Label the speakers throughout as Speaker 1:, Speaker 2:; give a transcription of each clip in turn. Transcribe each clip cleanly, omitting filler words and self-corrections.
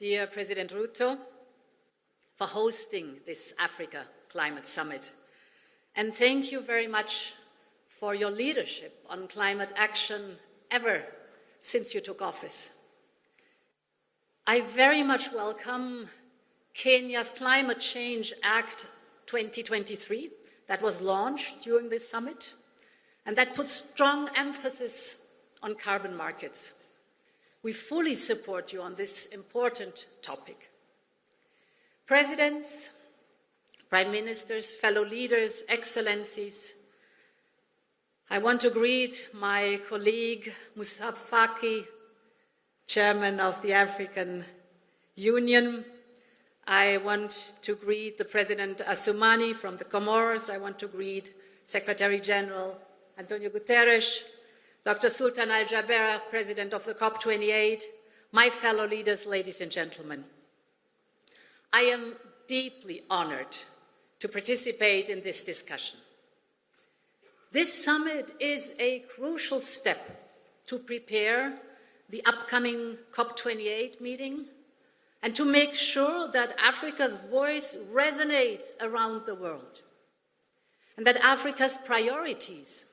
Speaker 1: dear President Ruto, for hosting this Africa Climate Summit. And thank you very much for your leadership on climate action ever since you took office. I very much welcome Kenya's Climate Change Act 2023 that was launched during this summit and that puts strong emphasis on carbon markets. We fully support you on this important topic. Presidents, Prime Ministers, fellow leaders, excellencies, I want to greet my colleague Musafaki, Chairman of the African Union. I want to greet the President Asumani from the Comoros. I want to greet Secretary General Antonio Gutierrez, Dr. Sultan Javera, President of the COP28, my fellow leaders, ladies and gentlemen. I am deeply honored to participate in this discussion. This summit is a crucial step to prepare the upcoming COP28 meeting and to make sure that Africa's voice resonates around the world and that Africa's priorities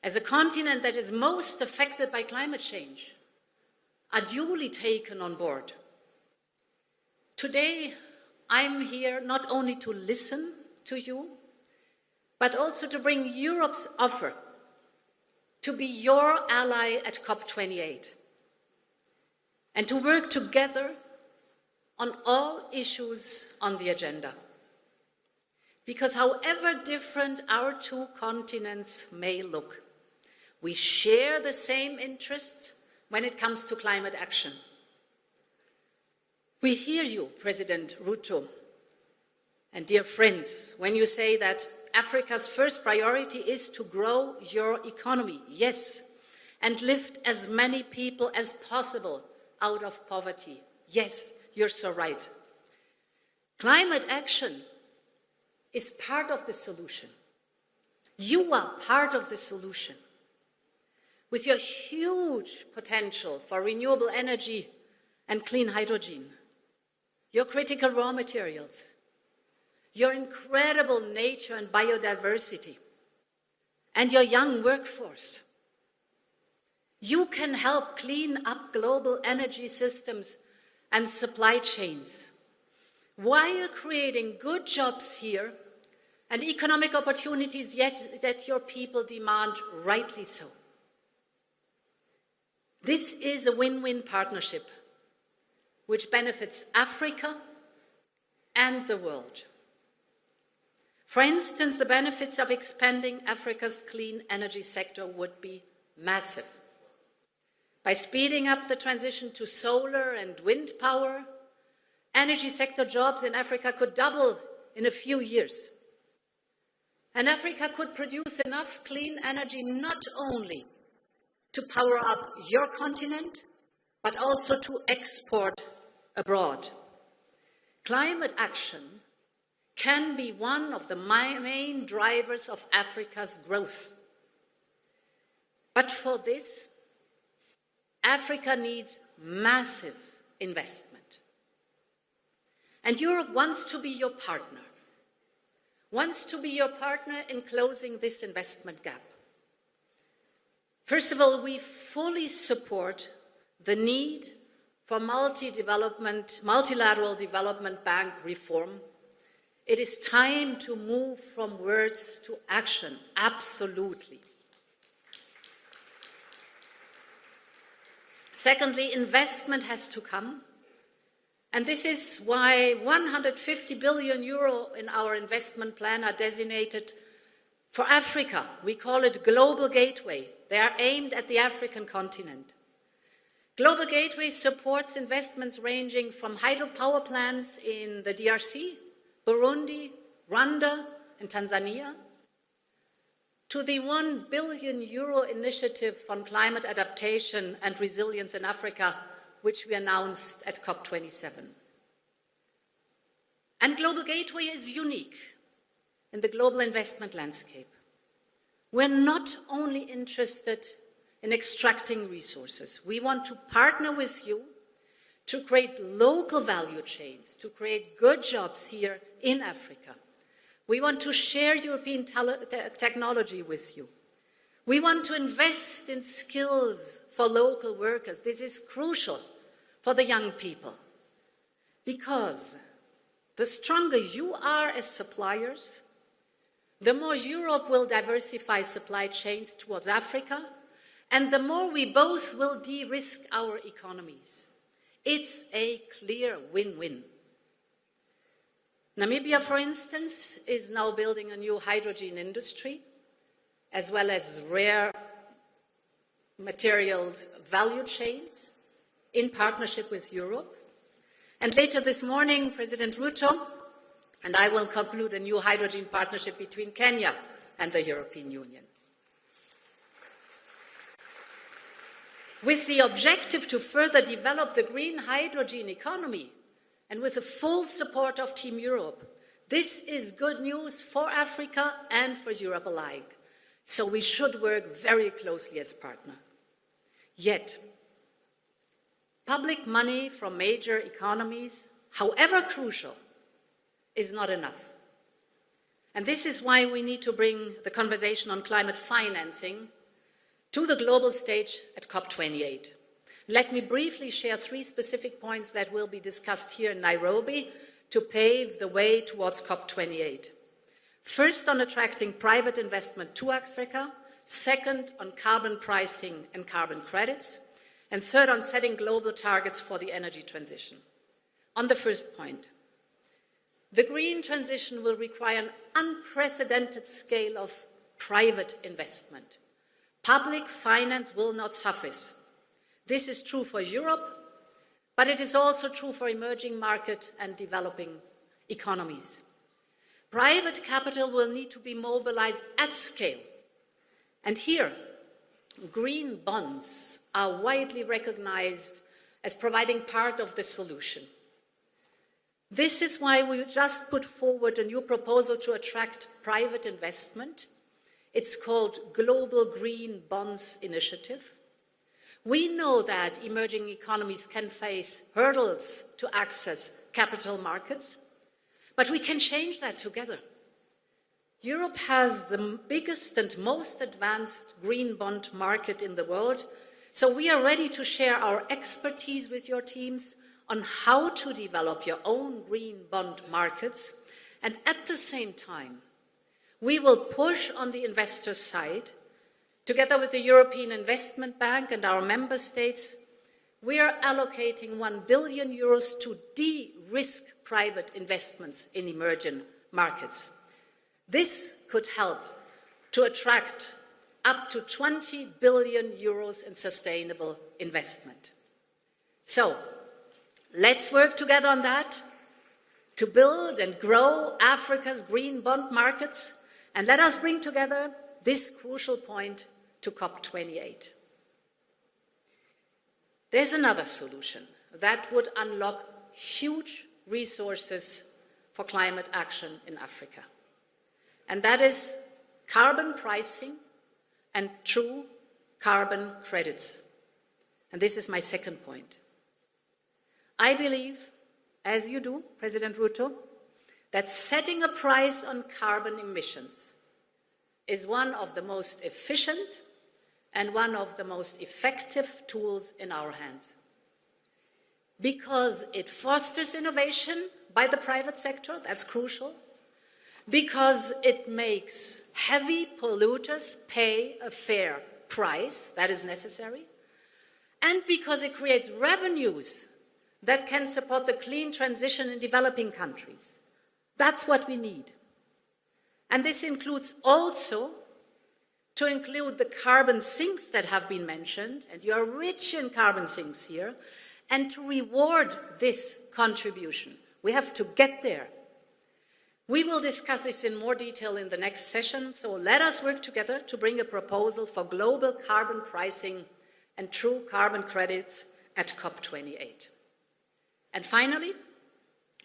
Speaker 1: as a continent that is most affected by climate change are duly taken on board. Today, I'm here not only to listen to you, but also to bring Europe's offer to be your ally at COP28 and to work together on all issues on the agenda. Because however different our two continents may look, we share the same interests when it comes to climate action. We hear you, President Ruto, and dear friends, when you say that Africa's first priority is to grow your economy, yes, and lift as many people as possible out of poverty. Yes, you're so right. Climate action is part of the solution. You are part of the solution. With your huge potential for renewable energy and clean hydrogen, your critical raw materials, your incredible nature and biodiversity, and your young workforce. You can help clean up global energy systems and supply chains while creating good jobs here and economic opportunities yet that your people demand, rightly so. This is a win-win partnership which benefits Africa and the world. For instance, the benefits of expanding Africa's clean energy sector would be massive. By speeding up the transition to solar and wind power, energy sector jobs in Africa could double in a few years. And Africa could produce enough clean energy not only to power up your continent, but also to export abroad. Climate action can be one of the main drivers of Africa's growth. But for this, Africa needs massive investment. And Europe wants to be your partner, in closing this investment gap. First of all, we fully support the need for multilateral development bank reform. It is time to move from words to action, absolutely. Secondly, investment has to come. And this is why 150 billion euro in our investment plan are designated for Africa. We call it Global Gateway. They are aimed at the African continent. Global Gateway supports investments ranging from hydropower plants in the DRC, Burundi, Rwanda, and Tanzania, to the 1 billion euro initiative on climate adaptation and resilience in Africa, which we announced at COP27. And Global Gateway is unique in the global investment landscape. We're not only interested in extracting resources. We want to partner with you to create local value chains, to create good jobs here in Africa. We want to share European technology with you. We want to invest in skills for local workers. This is crucial for the young people, because the stronger you are as suppliers, the more Europe will diversify supply chains towards Africa, and the more we both will de-risk our economies. It's a clear win-win. Namibia, for instance, is now building a new hydrogen industry, as well as rare materials value chains in partnership with Europe. And later this morning, President Ruto and I will conclude a new hydrogen partnership between Kenya and the European Union, with the objective to further develop the green hydrogen economy and with the full support of Team Europe. This is good news for Africa and for Europe alike. So we should work very closely as partner. Yet, public money from major economies, however crucial, is not enough. And this is why we need to bring the conversation on climate financing to the global stage at COP28. Let me briefly share 3 specific points that will be discussed here in Nairobi to pave the way towards COP28. First, on attracting private investment to Africa. Second, on carbon pricing and carbon credits. And third, on setting global targets for the energy transition. On the first point, the green transition will require an unprecedented scale of private investment. Public finance will not suffice. This is true for Europe, but it is also true for emerging market and developing economies. Private capital will need to be mobilized at scale. And here, green bonds are widely recognized as providing part of the solution. This is why we just put forward a new proposal to attract private investment. It's called Global Green Bonds Initiative. We know that emerging economies can face hurdles to access capital markets, but we can change that together. Europe has the biggest and most advanced green bond market in the world, so we are ready to share our expertise with your teams on how to develop your own green bond markets, and at the same time, we will push on the investor side. Together with the European Investment Bank and our member states, we are allocating €1 billion to de-risk private investments in emerging markets. This could help to attract up to €20 billion in sustainable investment. So, let's work together on that to build and grow Africa's green bond markets, and let us bring together this crucial point to COP28. There's another solution that would unlock huge resources for climate action in Africa, and that is carbon pricing and true carbon credits. And this is my second point. I believe, as you do, President Ruto, that setting a price on carbon emissions is one of the most efficient and one of the most effective tools in our hands, because it fosters innovation by the private sector, that's crucial, because it makes heavy polluters pay a fair price, that is necessary, and because it creates revenues that can support the clean transition in developing countries. That's what we need. And this includes also to include the carbon sinks that have been mentioned, and you are rich in carbon sinks here, and to reward this contribution. We have to get there. We will discuss this in more detail in the next session, so let us work together to bring a proposal for global carbon pricing and true carbon credits at COP28. And finally,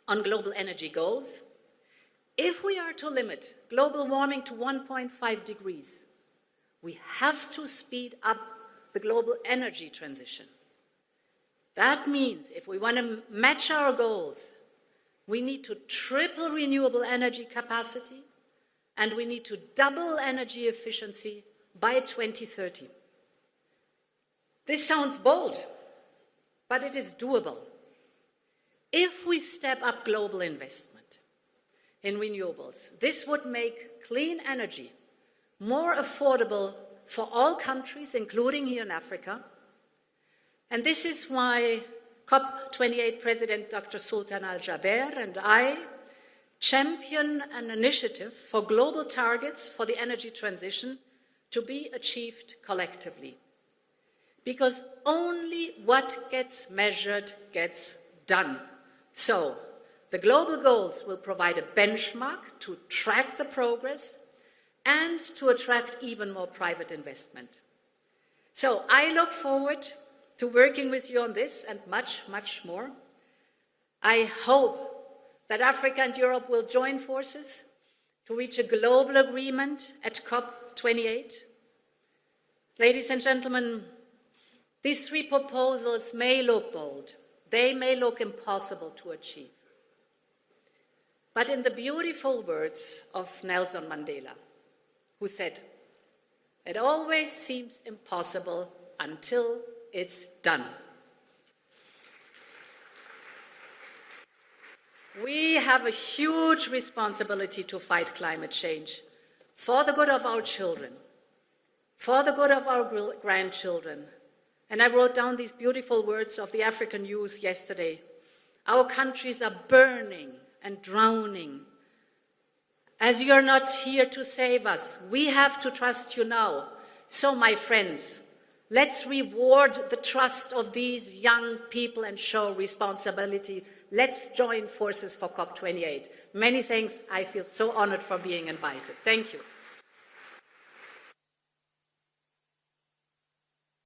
Speaker 1: on global energy goals, if we are to limit global warming to 1.5 degrees, we have to speed up the global energy transition. That means if we want to match our goals, we need to triple renewable energy capacity and we need to double energy efficiency by 2030. This sounds bold, but it is doable. If we step up global investment in renewables, this would make clean energy more affordable for all countries, including here in Africa. And this is why COP28 President Dr. Sultan al-Jaber and I champion an initiative for global targets for the energy transition to be achieved collectively. Because only what gets measured gets done. So, the global goals will provide a benchmark to track the progress and to attract even more private investment. So, I look forward to working with you on this and much, much more. I hope that Africa and Europe will join forces to reach a global agreement at COP28. Ladies and gentlemen, these three proposals may look bold. They may look impossible to achieve. But in the beautiful words of Nelson Mandela, who said, "It always seems impossible until it's done." We have a huge responsibility to fight climate change for the good of our children, for the good of our grandchildren. And I wrote down these beautiful words of the African youth yesterday. Our countries are burning and drowning. As you're not here to save us, we have to trust you now. So, my friends, let's reward the trust of these young people and show responsibility. Let's join forces for COP28. Many thanks. I feel so honored for being invited. Thank you.